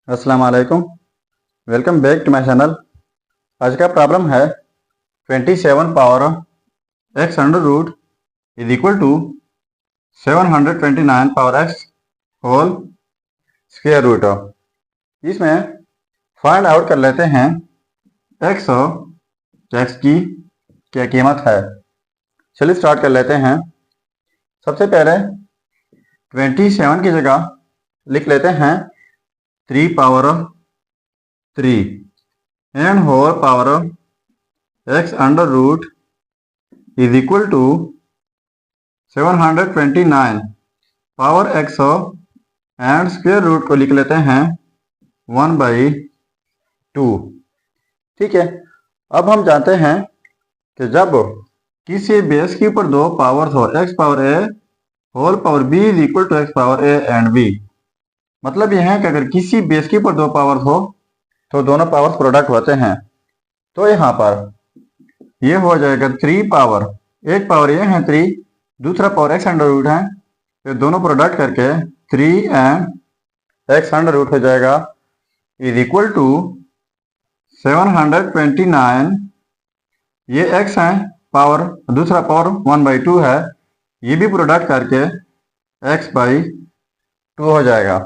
अस्सलाम वालेकुम। Welcome back to my channel. आज का प्रॉब्लम है 27 power x under root is equal to 729 power x whole square root. इसमें फाइंड आउट कर लेते हैं x और x की क्या कीमत है। चलिए स्टार्ट कर लेते हैं। सबसे पहले 27 की जगह लिख लेते हैं 3 power 3 and whole power x under root is equal to 729 power x and square root को लिख लेते हैं 1/2। ठीक है। अब हम जानते हैं कि जब किसी बेस के ऊपर दो पावर्स हो x power a whole power b is equal to x power a and b, मतलब यह है कि अगर किसी बेस के ऊपर दो पावर्स हो तो दोनों पावर्स प्रोडक्ट होते हैं। तो यहाँ पर ये हो जाएगा 3 पावर, एक पावर ये है 3, दूसरा पावर x अंडर रूट है, फिर दोनों प्रोडक्ट करके 3 एंड x अंडर रूट हो जाएगा इज इक्वल टू 729। ये x है पावर, दूसरा पावर 1/2 है, ये भी प्रोडक्ट करके x/2 हो जाएगा।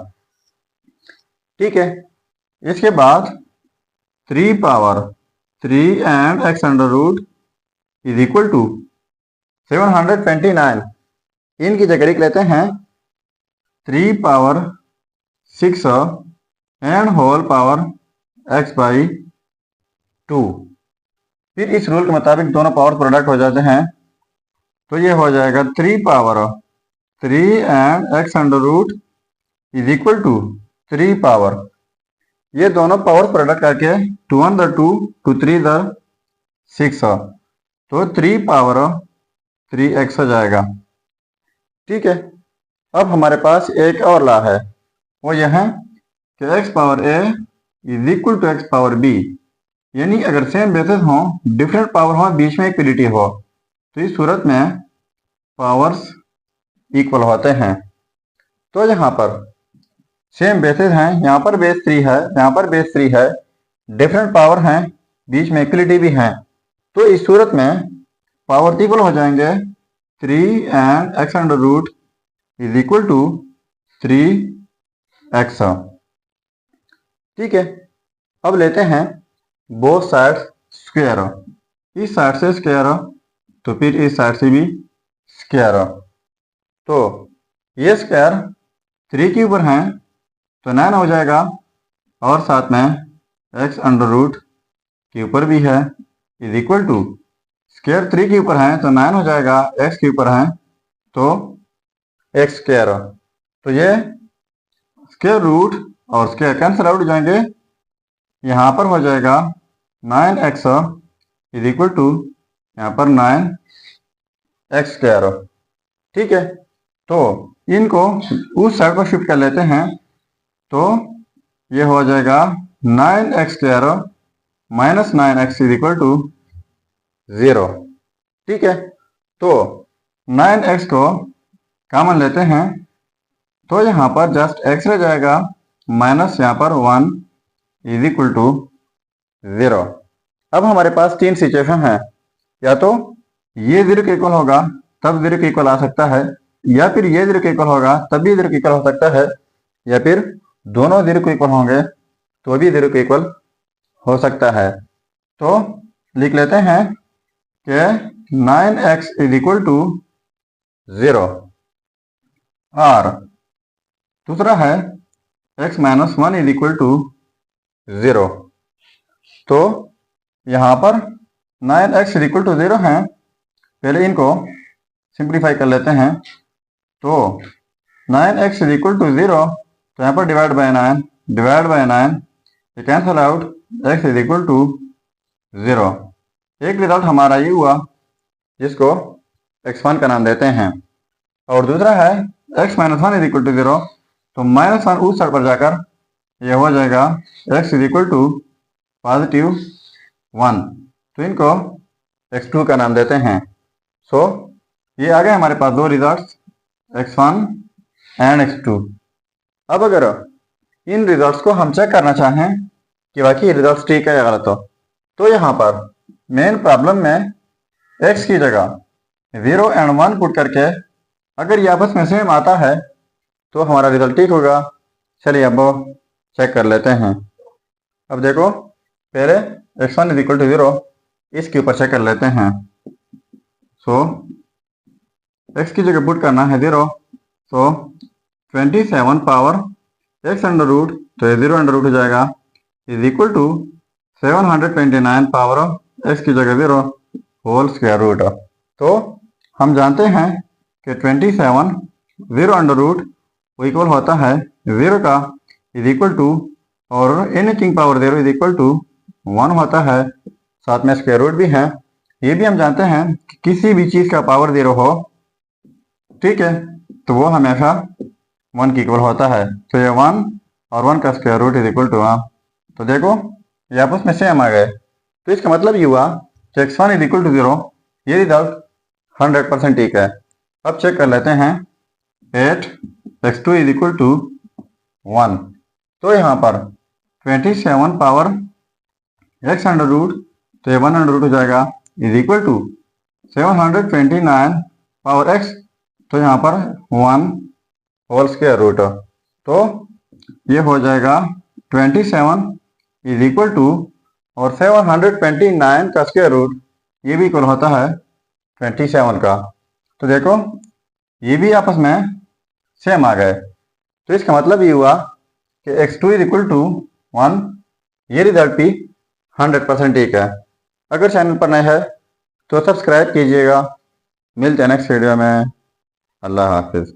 ठीक है। इसके बाद 3 power 3 and x under root is equal to 729, इनकी जगह लिख लेते हैं 3 power 6 and whole power x/2। फिर इस रूल के मुताबिक दोनों पावर प्रोडक्ट हो जाते हैं, तो ये हो जाएगा 3 power 3 and x under root is equal to 3 power, ये दोनों पावर प्रोडक्ट करके 2 1 2 2 3 6, तो 3 पावर 3x हो जाएगा। ठीक है। अब हमारे पास एक और लॉ है, वो यह है कि x power a is equal to x power b, यानी अगर सेम बेसिस हो, डिफरेंट पावर हो, बीच में इक्वलिटी हो, तो इस सूरत में पावर्स इक्वल होते हैं। तो यहाँ पर सेम बेसिस हैं, यहाँ पर बेस 3 है, यहाँ पर बेस 3 है, डिफरेंट पावर हैं, बीच में इक्वलिटी भी है, तो इस सूरत में पावर इक्वल हो जाएंगे 3 and x under root is equal to 3x। ठीक है। अब लेते हैं बोथ साइड स्क्वायर, इस साइड से स्क्वायर तो फिर इस साइड से भी स्क्वायर, तो ये स्क्वायर 3 के ऊपर है तो 9 हो जाएगा, और साथ में x अंडर रूट के ऊपर भी है इज इक्वल टू स्क्वायर 3 के ऊपर है तो 9 हो जाएगा, x के ऊपर है तो x स्क्वायर, तो ये स्क्वायर रूट और स्क्वायर कैंसिल आउट हो जाएंगे, यहाँ पर हो जाएगा 9x इज इक्वल टू यहाँ पर 9x स्क्वायर। ठीक है। तो इनको उस साइड पर शिफ्ट कर लेते हैं, तो ये हो जाएगा 9x square minus 9x is equal to 0। ठीक है। तो 9x को कॉमन लेते हैं, तो यहाँ पर जस्ट x रह जाएगा, माइनस यहाँ पर 1 इज इक्वल टू 0। अब हमारे पास 3 सिचुएशन है, या तो ये 0 के इक्वल होगा तब 0 के इक्वल आ सकता है, या फिर ये 0 के इक्वल होगा तब भी 0 के इक्वल हो सकता है, या फिर दोनों 0 के इक्वल होंगे तो भी 0 के इक्वल हो सकता है। तो लिख लेते हैं कि 9x इज इक्वल टू 0, और दूसरा है x minus 1 is equal to 0। तो यहाँ पर 9x इज इक्वल टू 0 है, पहले इनको सिंप्लीफाई कर लेते हैं, तो 9x इज इक्वल टू 0, तो यहाँ पर डिवाइड बाय 9, ये cancel out, x is equal to 0। एक रिजल्ट हमारा ये हुआ जिसको x1 का नाम देते हैं, और दूसरा है x minus 1 is equal to 0, तो माइनस 1 उस साइड पर जाकर ये हो जाएगा x is equal to positive 1, तो इनको x2 का नाम देते हैं। सो ये आ गए हमारे पास दो रिजल्ट्स, x1 एंड x2। अब अगर इन रिजल्ट्स को हम चेक करना चाहें कि बाकी रिजल्ट्स ठीक है या गलत हो, तो यहाँ पर मेन प्रॉब्लम में x की जगह 0 एंड 1 पुट करके अगर ये आपस में सेम आता है तो हमारा रिजल्ट ठीक होगा। चलिए अब वो चेक कर लेते हैं। अब देखो पहले x1 इज इक्वल टू 0 इसके ऊपर चेक कर लेते हैं। सो x की जगह पुट करना है 0, so 27 power x under root, तो ये 0 अंडर रूट हो जाएगा, is equal to 729 power x की जगह 0 होल स्क्वायर रूट। तो हम जानते हैं कि 27 0 अंडर रूट वो इक्वल होता है 0 का इज इक्वल टू, और anything power 0 is equal to 1 होता है, साथ में स्क्वायर रूट भी है। ये भी हम जानते हैं कि किसी भी चीज़ का पावर 0 हो, ठीक है, तो वो हमेशा 1 की इक्वल होता है। तो ये 1 और 1 का square root is equal to 1। तो देखो ये आपस में सेम आ गए, तो इसका मतलब ये हुआ कि x1 इज इक्वल टू 0, ये रिजल्ट 100% ठीक है। अब चेक कर लेते हैं 8 x2 इज इक्वल टू 1, तो यहाँ पर 27 पावर x अंडर रूट, तो ये 1 अंडर रूट हो जाएगा, is equal to 729 power x, तो यहाँ पर 1 होल स्क्वायर रूट, तो ये हो जाएगा 27 इज इक्वल टू, और 729 का स्क्वायर रूट ये भी इक्वल होता है 27 का। तो देखो ये भी आपस में सेम आ गए, तो इसका मतलब ये हुआ कि x2 इज इक्वल टू 1, ये रिजल्ट भी 100% ठीक है। अगर चैनल पर नए है तो सब्सक्राइब कीजिएगा। मिलते हैं नेक्स्ट वीडियो में। अल्लाह हाफिज़।